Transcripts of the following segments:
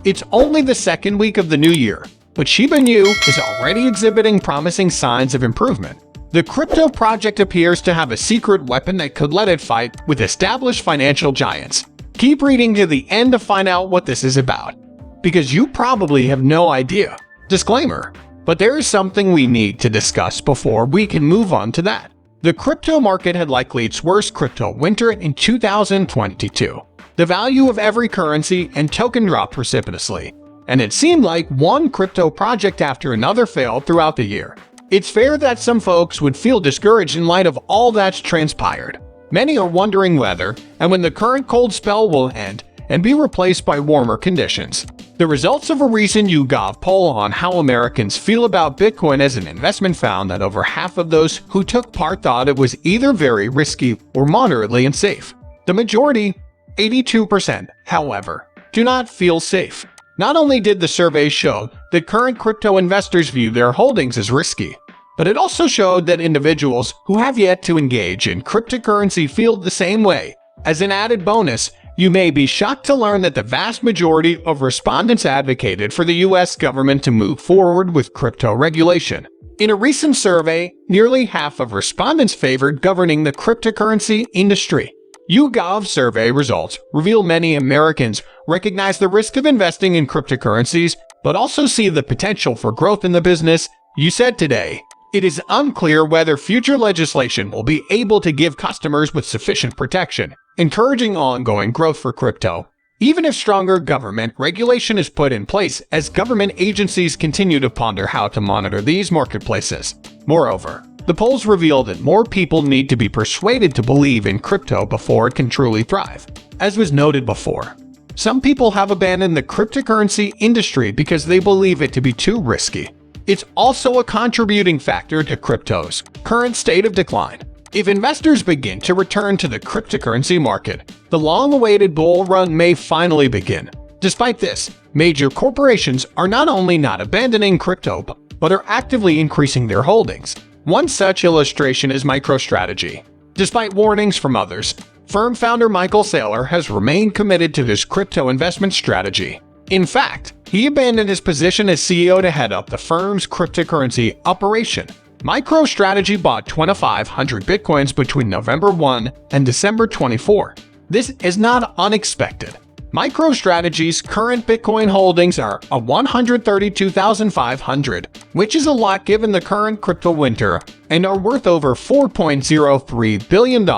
It's only the second week of the new year, but Shiba Inu is already exhibiting promising signs of improvement. The crypto project appears to have a secret weapon that could let it fight with established financial giants. Keep reading to the end to find out what this is about, because you probably have no idea. Disclaimer, but there is something we need to discuss before we can move on to that. The crypto market had likely its worst crypto winter in 2022. The value of every currency and token dropped precipitously, and it seemed like one crypto project after another failed throughout the year. It's fair that some folks would feel discouraged in light of all that's transpired. Many are wondering whether and when the current cold spell will end and be replaced by warmer conditions. The results of a recent YouGov poll on how Americans feel about Bitcoin as an investment found that over half of those who took part thought it was either very risky or moderately unsafe. The majority, 82%, however, do not feel safe. Not only did the survey show that current crypto investors view their holdings as risky, but it also showed that individuals who have yet to engage in cryptocurrency feel the same way. As an added bonus, you may be shocked to learn that the vast majority of respondents advocated for the U.S. government to move forward with crypto regulation. In a recent survey, nearly half of respondents favored governing the cryptocurrency industry. YouGov survey results reveal many Americans recognize the risk of investing in cryptocurrencies, but also see the potential for growth in the business. You said today, it is unclear whether future legislation will be able to give customers with sufficient protection, encouraging ongoing growth for crypto. Even if stronger government regulation is put in place as government agencies continue to ponder how to monitor these marketplaces. Moreover, the polls reveal that more people need to be persuaded to believe in crypto before it can truly thrive. As was noted before, some people have abandoned the cryptocurrency industry because they believe it to be too risky. It's also a contributing factor to crypto's current state of decline. If investors begin to return to the cryptocurrency market, the long-awaited bull run may finally begin. Despite this, major corporations are not only not abandoning crypto, but are actively increasing their holdings. One such illustration is MicroStrategy. Despite warnings from others, firm founder Michael Saylor has remained committed to his crypto investment strategy. In fact, he abandoned his position as CEO to head up the firm's cryptocurrency operation. MicroStrategy bought 2,500 bitcoins between November 1 and December 24. This is not unexpected. MicroStrategy's current Bitcoin holdings are 132,500, which is a lot given the current crypto winter, and are worth over $4.03 billion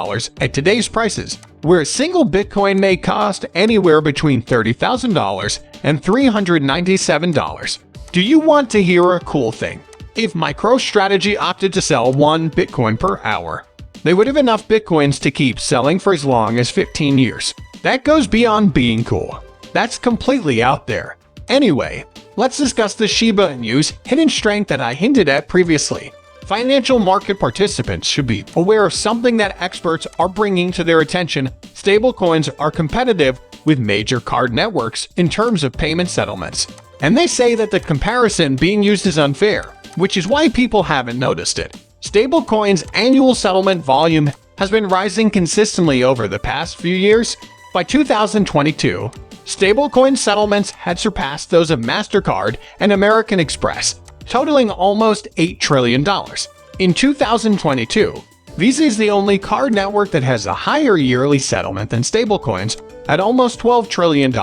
at today's prices, where a single Bitcoin may cost anywhere between $30,000 and $397. Do you want to hear a cool thing? If MicroStrategy opted to sell 1 Bitcoin per hour, they would have enough Bitcoins to keep selling for as long as 15 years. That goes beyond being cool. That's completely out there. Anyway, let's discuss the Shiba Inu's hidden strength that I hinted at previously. Financial market participants should be aware of something that experts are bringing to their attention. Stablecoins are competitive with major card networks in terms of payment settlements, and they say that the comparison being used is unfair, which is why people haven't noticed it. Stablecoins' annual settlement volume has been rising consistently over the past few years. By 2022, stablecoin settlements had surpassed those of MasterCard and American Express, totaling almost $8 trillion. In 2022, Visa is the only card network that has a higher yearly settlement than stablecoins at almost $12 trillion.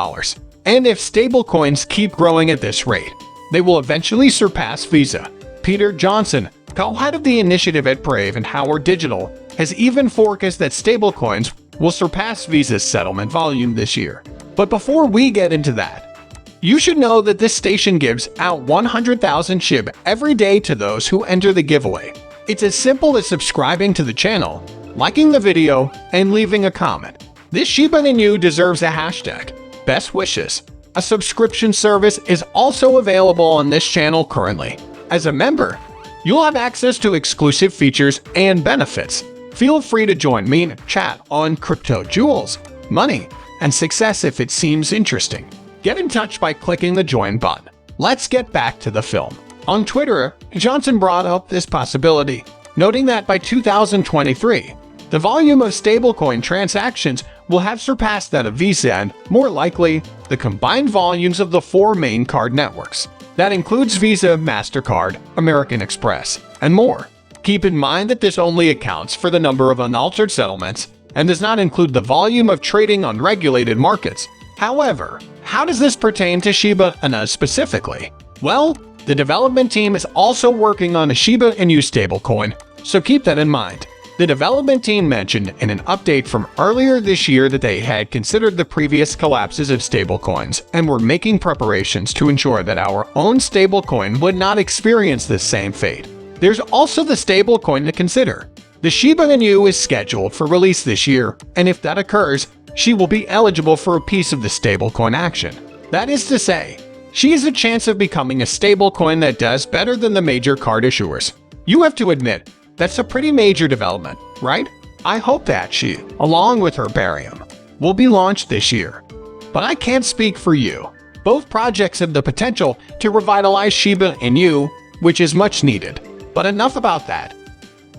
And if stablecoins keep growing at this rate, they will eventually surpass Visa. Peter Johnson, co-head of the initiative at Brave and Howard Digital, has even forecast that stablecoins will surpass Visa's settlement volume this year. But before we get into that, you should know that this station gives out 100,000 SHIB every day to those who enter the giveaway. It's as simple as subscribing to the channel, liking the video, and leaving a comment. This Shiba Inu deserves a hashtag. Best wishes. A subscription service is also available on this channel currently. As a member, you'll have access to exclusive features and benefits. Feel free to join me in a chat on crypto jewels, money, and success if it seems interesting. Get in touch by clicking the join button. Let's get back to the film. On Twitter, Johnson brought up this possibility, noting that by 2023, the volume of stablecoin transactions will have surpassed that of Visa and, more likely, the combined volumes of the four main card networks. That includes Visa, MasterCard, American Express, and more. Keep in mind that this only accounts for the number of unaltered settlements and does not include the volume of trading on regulated markets. However, how does this pertain to Shiba Inu specifically? Well, the development team is also working on a Shiba Inu stablecoin, so keep that in mind. The development team mentioned in an update from earlier this year that they had considered the previous collapses of stablecoins and were making preparations to ensure that our own stablecoin would not experience this same fate. There's also the stablecoin to consider. The Shiba Inu is scheduled for release this year, and if that occurs, she will be eligible for a piece of the stablecoin action. That is to say, she has a chance of becoming a stablecoin that does better than the major card issuers. You have to admit, that's a pretty major development, right? I hope that she, along with her Barium, will be launched this year. But I can't speak for you. Both projects have the potential to revitalize Shiba Inu, which is much needed. But enough about that.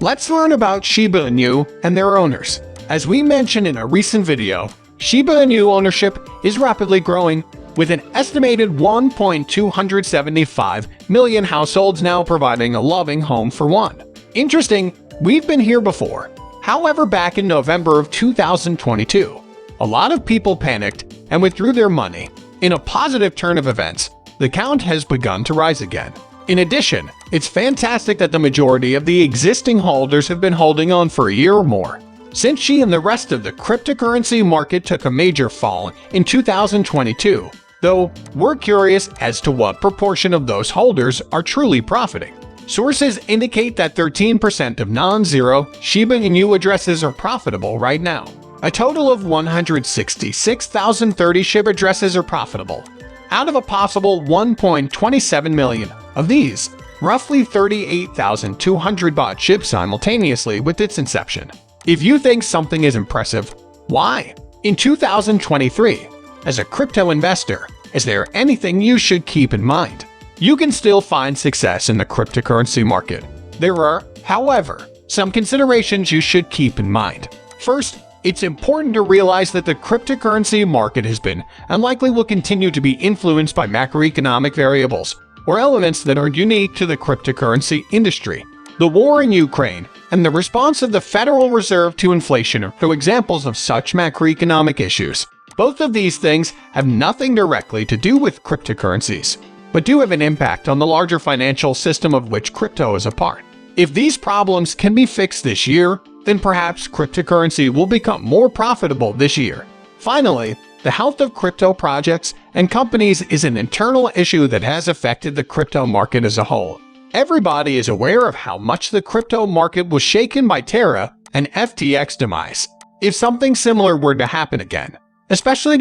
Let's learn about Shiba Inu and their owners. As we mentioned in a recent video, Shiba Inu ownership is rapidly growing, with an estimated 1.275 million households now providing a loving home for one. Interesting, we've been here before. However, back in November of 2022, a lot of people panicked and withdrew their money. In a positive turn of events, the count has begun to rise again. In addition, it's fantastic that the majority of the existing holders have been holding on for a year or more. Since she and the rest of the cryptocurrency market took a major fall in 2022, though we're curious as to what proportion of those holders are truly profiting. Sources indicate that 13% of non-zero Shiba Inu addresses are profitable right now. A total of 166,030 SHIB addresses are profitable. Out of a possible 1.27 million of these, roughly 38,200 bought SHIB simultaneously with its inception. If you think something is impressive, why? In 2023, as a crypto investor, is there anything you should keep in mind? You can still find success in the cryptocurrency market. There are, however, some considerations you should keep in mind. First, it's important to realize that the cryptocurrency market has been and likely will continue to be influenced by macroeconomic variables or elements that are unique to the cryptocurrency industry. The war in Ukraine and the response of the Federal Reserve to inflation are two examples of such macroeconomic issues. Both of these things have nothing directly to do with cryptocurrencies, but do have an impact on the larger financial system of which crypto is a part. If these problems can be fixed this year, then perhaps cryptocurrency will become more profitable this year. Finally, the health of crypto projects and companies is an internal issue that has affected the crypto market as a whole. Everybody is aware of how much the crypto market was shaken by Terra and FTX demise. If something similar were to happen again, especially